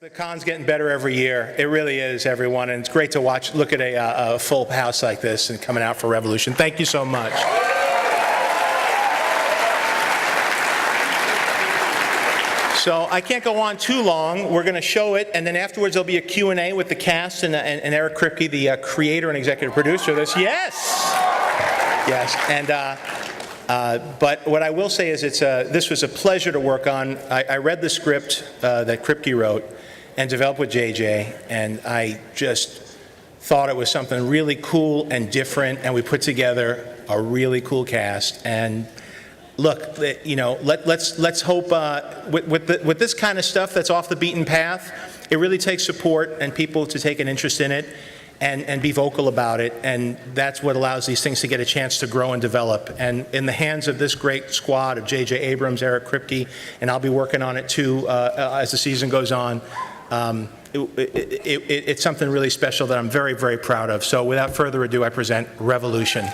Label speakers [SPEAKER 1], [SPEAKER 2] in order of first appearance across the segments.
[SPEAKER 1] The con's getting better every year. It really is, everyone, and it's great to look at a full house like this and coming out for Revolution. Thank you so much. So I can't go on too long. We're going to show it, and then afterwards there'll be a Q&A with the cast and Eric Kripke, the creator and executive producer of this. Yes! Yes, and but what I will say is this was a pleasure to work on. I read the script that Kripke wrote and developed with JJ, and I just thought it was something really cool and different, and we put together a really cool cast. And look, you know, let's hope with this kind of stuff that's off the beaten path, it really takes support and people to take an interest in it and be vocal about it, and that's what allows these things to get a chance to grow and develop. And in the hands of this great squad of J.J. Abrams, Eric Kripke, and I'll be working on it too as the season goes on, it's something really special that I'm very, very proud of. So without further ado, I present Revolution.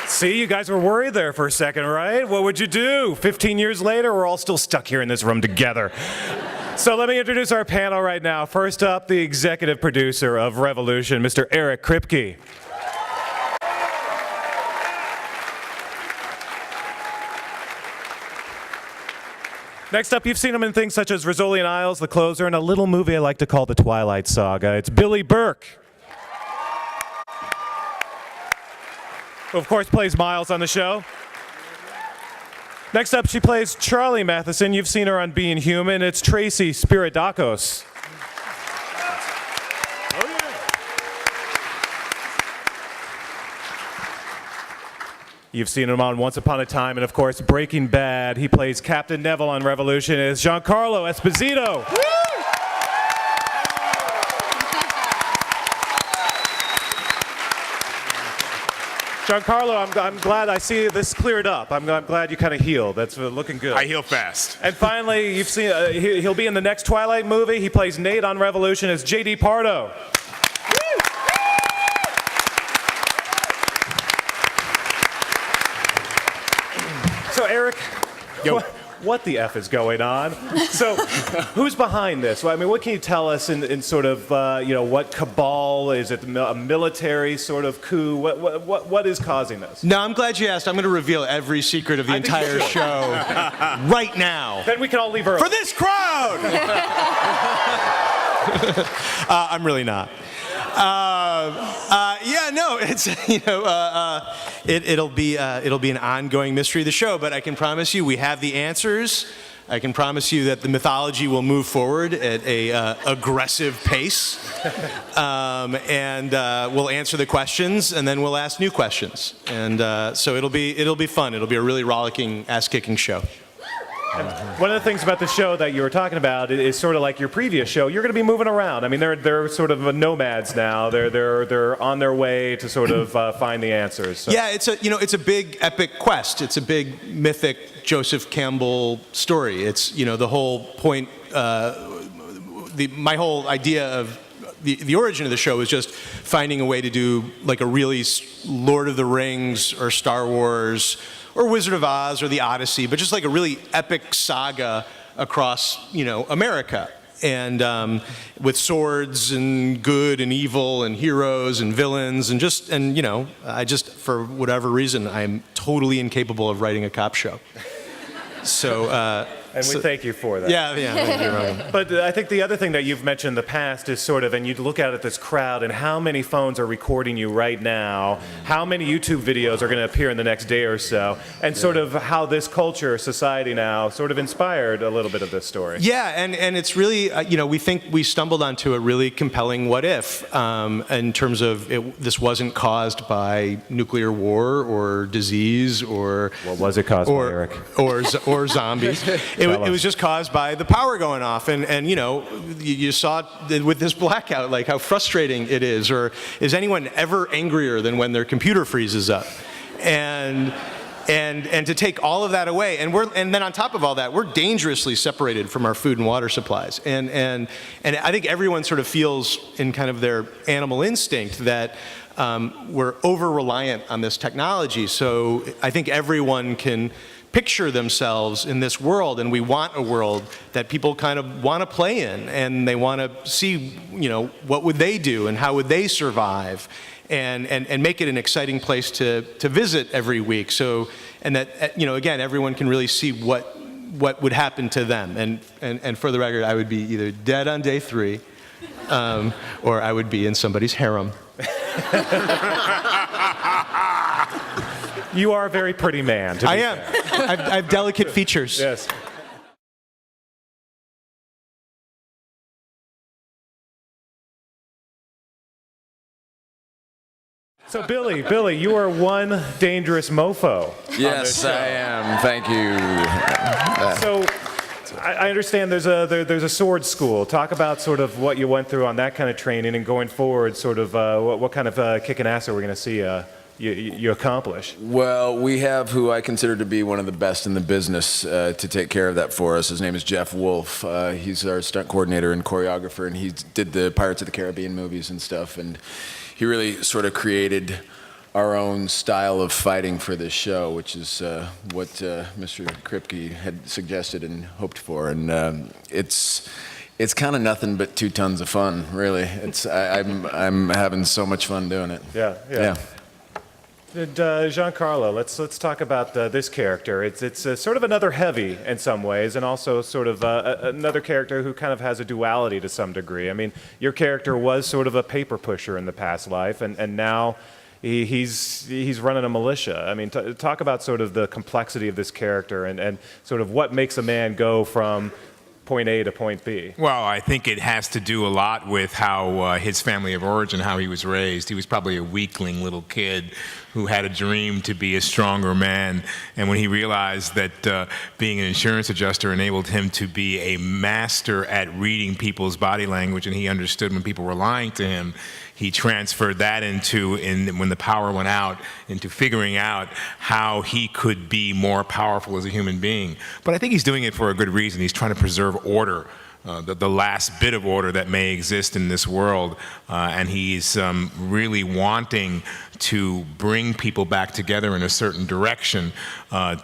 [SPEAKER 2] See, you guys were worried there for a second, right? What would you do? 15 years later, we're all still stuck here in this room together. So let me introduce our panel right now. First up, the executive producer of Revolution, Mr. Eric Kripke. Next up, you've seen him in things such as Rizzoli and Isles, The Closer, and a little movie I like to call The Twilight Saga. It's Billy Burke. Who, of course, plays Miles on the show. Next up, she plays Charlie Matheson. You've seen her on Being Human. It's Tracy Spiridakos. Oh, yeah. You've seen him on Once Upon a Time and, of course, Breaking Bad. He plays Captain Neville on Revolution. It's Giancarlo Esposito. Woo! Giancarlo, I'm glad I see this cleared up. I'm glad you kind of healed. That's looking good.
[SPEAKER 3] I heal fast.
[SPEAKER 2] And finally, you've seen he'll be in the next Twilight movie. He plays Nate on Revolution as J.D. Pardo. So Eric, what the F is going on? So, who's behind this? Well, I mean, what can you tell us in sort of, what cabal? Is it a military sort of coup? What is causing this?
[SPEAKER 4] No, I'm glad you asked. I'm going to reveal every secret of the entire show right now.
[SPEAKER 2] Then we can all leave early.
[SPEAKER 4] For this crowd! I'm really not. It's it'll be an ongoing mystery of the show, but I can promise you we have the answers. I can promise you that the mythology will move forward at a aggressive pace, and we'll answer the questions, and then we'll ask new questions, and so it'll be fun. It'll be a really rollicking, ass-kicking show.
[SPEAKER 2] And one of the things about the show that you were talking about is sort of like your previous show. You're going to be moving around. I mean, they're sort of nomads now. They're on their way to sort of find the answers. So.
[SPEAKER 4] Yeah, it's a big epic quest. It's a big mythic Joseph Campbell story. It's the whole point. My whole idea of the origin of the show is just finding a way to do like a really Lord of the Rings or Star Wars or Wizard of Oz or the Odyssey, but just like a really epic saga across, America. And with swords and good and evil and heroes and villains and I just, for whatever reason, I'm totally incapable of writing a cop show. So,
[SPEAKER 2] and we thank you for that.
[SPEAKER 4] Yeah, thank you, Ryan.
[SPEAKER 2] But I think the other thing that you've mentioned in the past is sort of, and you look out at this crowd and how many phones are recording you right now, how many YouTube videos are going to appear in the next day or so, and sort of how this culture, society now, sort of inspired a little bit of this story.
[SPEAKER 4] Yeah, and it's really, we think we stumbled onto a really compelling what if in terms of this wasn't caused by nuclear war or disease or...
[SPEAKER 2] What was it caused by, Eric?
[SPEAKER 4] Or zombies. It was just caused by the power going off, and you saw with this blackout like how frustrating it is. Or is anyone ever angrier than when their computer freezes up? And to take all of that away, and then on top of all that, we're dangerously separated from our food and water supplies. And I think everyone sort of feels in kind of their animal instinct that we're over reliant on this technology. So I think everyone can picture themselves in this world, and we want a world that people kind of want to play in, and they want to see, what would they do and how would they survive, and make it an exciting place to visit every week. So, and that, again, everyone can really see what would happen to them. And for the record, I would be either dead on day 3, or I would be in somebody's harem.
[SPEAKER 2] You are a very pretty man.
[SPEAKER 4] I am. I have delicate features.
[SPEAKER 2] Yes. So Billy, you are one dangerous mofo.
[SPEAKER 3] Yes, I am. Thank you.
[SPEAKER 2] So I understand there's a sword school. Talk about sort of what you went through on that kind of training, and going forward, sort of what kind of kicking ass are we going to see you accomplish?
[SPEAKER 3] Well, we have who I consider to be one of the best in the business to take care of that for us. His name is Jeff Wolf. He's our stunt coordinator and choreographer, and he did the Pirates of the Caribbean movies and stuff. And he really sort of created our own style of fighting for this show, which is what Mr. Kripke had suggested and hoped for. And it's kind of nothing but 2 tons of fun, really. I'm having so much fun doing it.
[SPEAKER 2] Yeah. Giancarlo, let's talk about this character. It's sort of another heavy in some ways, and also sort of another character who kind of has a duality to some degree. I mean, your character was sort of a paper pusher in the past life, and now he's running a militia. I mean, talk about sort of the complexity of this character, and sort of what makes a man go from point A to point B.
[SPEAKER 5] Well, I think it has to do a lot with how his family of origin, how he was raised. He was probably a weakling little kid who had a dream to be a stronger man. And when he realized that being an insurance adjuster enabled him to be a master at reading people's body language, and he understood when people were lying to him, he transferred that when the power went out, into figuring out how he could be more powerful as a human being. But I think he's doing it for a good reason. He's trying to preserve order, the last bit of order that may exist in this world. And he's really wanting to bring people back together in a certain direction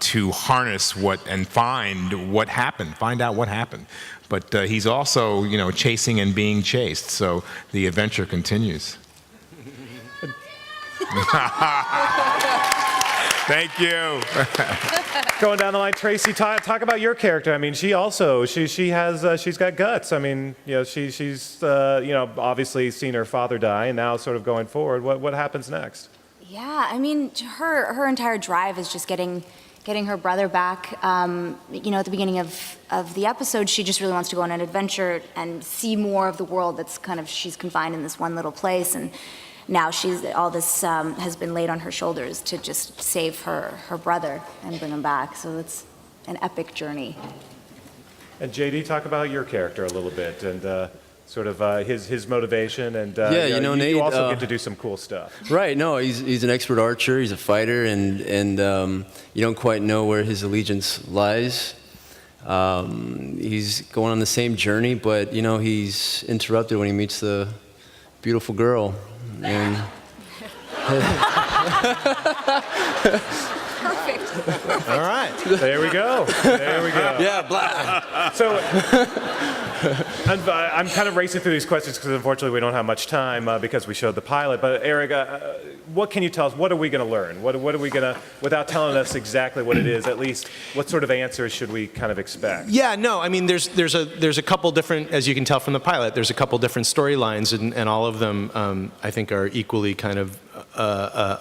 [SPEAKER 5] to harness and find out what happened. But he's also, chasing and being chased, so the adventure continues. Thank you.
[SPEAKER 2] Going down the line, Tracy, talk about your character. I mean, she's got guts. I mean, she's obviously seen her father die, and now sort of going forward, what happens next?
[SPEAKER 6] Yeah, I mean, her entire drive is just getting her brother back. At the beginning of the episode, she just really wants to go on an adventure and see more of the world she's confined in this one little place, and now all this has been laid on her shoulders to just save her brother and bring him back. So it's an epic journey.
[SPEAKER 2] And JD, talk about your character a little bit, and sort of his motivation, and
[SPEAKER 7] Nate,
[SPEAKER 2] you also get to do some cool stuff.
[SPEAKER 7] Right, no, he's an expert archer, he's a fighter, and you don't quite know where his allegiance lies. He's going on the same journey, but he's interrupted when he meets the beautiful girl. And
[SPEAKER 6] Perfect.
[SPEAKER 4] All right.
[SPEAKER 2] There we go.
[SPEAKER 7] yeah, blah.
[SPEAKER 2] So I'm kind of racing through these questions because unfortunately we don't have much time because we showed the pilot. But Eric, what can you tell us? What are we going to learn? What are we going to, without telling us exactly what it is, at least what sort of answers should we kind of expect?
[SPEAKER 4] Yeah, no, I mean, there's a couple different, as you can tell from the pilot, there's a couple different storylines, and all of them, I think, are equally kind of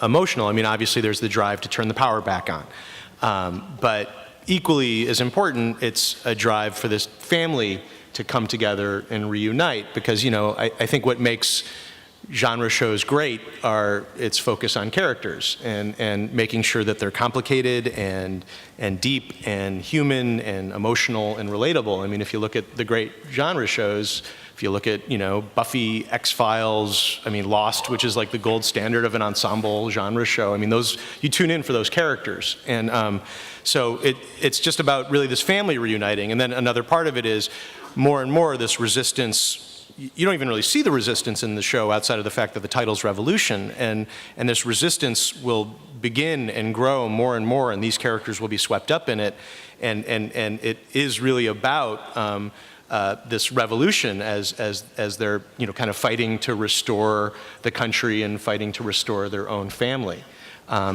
[SPEAKER 4] emotional. I mean, obviously, there's the drive to turn the power back on. But equally as important, it's a drive for this family to come together and reunite, because, I think what makes genre shows great are its focus on characters and making sure that they're complicated and deep and human and emotional and relatable. I mean, if you look at the great genre shows, if you look at, Buffy, X-Files, I mean, Lost, which is like the gold standard of an ensemble genre show. I mean, you tune in for those characters. And so it's just about really this family reuniting. And then another part of it is more and more this resistance, you don't even really see the resistance in the show outside of the fact that the title's Revolution, and this resistance will begin and grow more and more, and these characters will be swept up in it, and it is really about this revolution as they're kind of fighting to restore the country and fighting to restore their own family.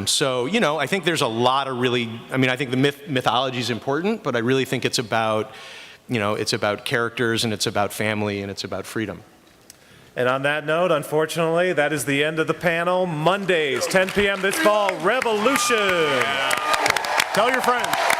[SPEAKER 4] So I think there's a lot of I think the mythology is important, but I really think it's about it's about characters, and it's about family, and it's about freedom.
[SPEAKER 2] And on that note, unfortunately, that is the end of the panel. Mondays, 10 p.m. this fall, Revolution. Tell your friends.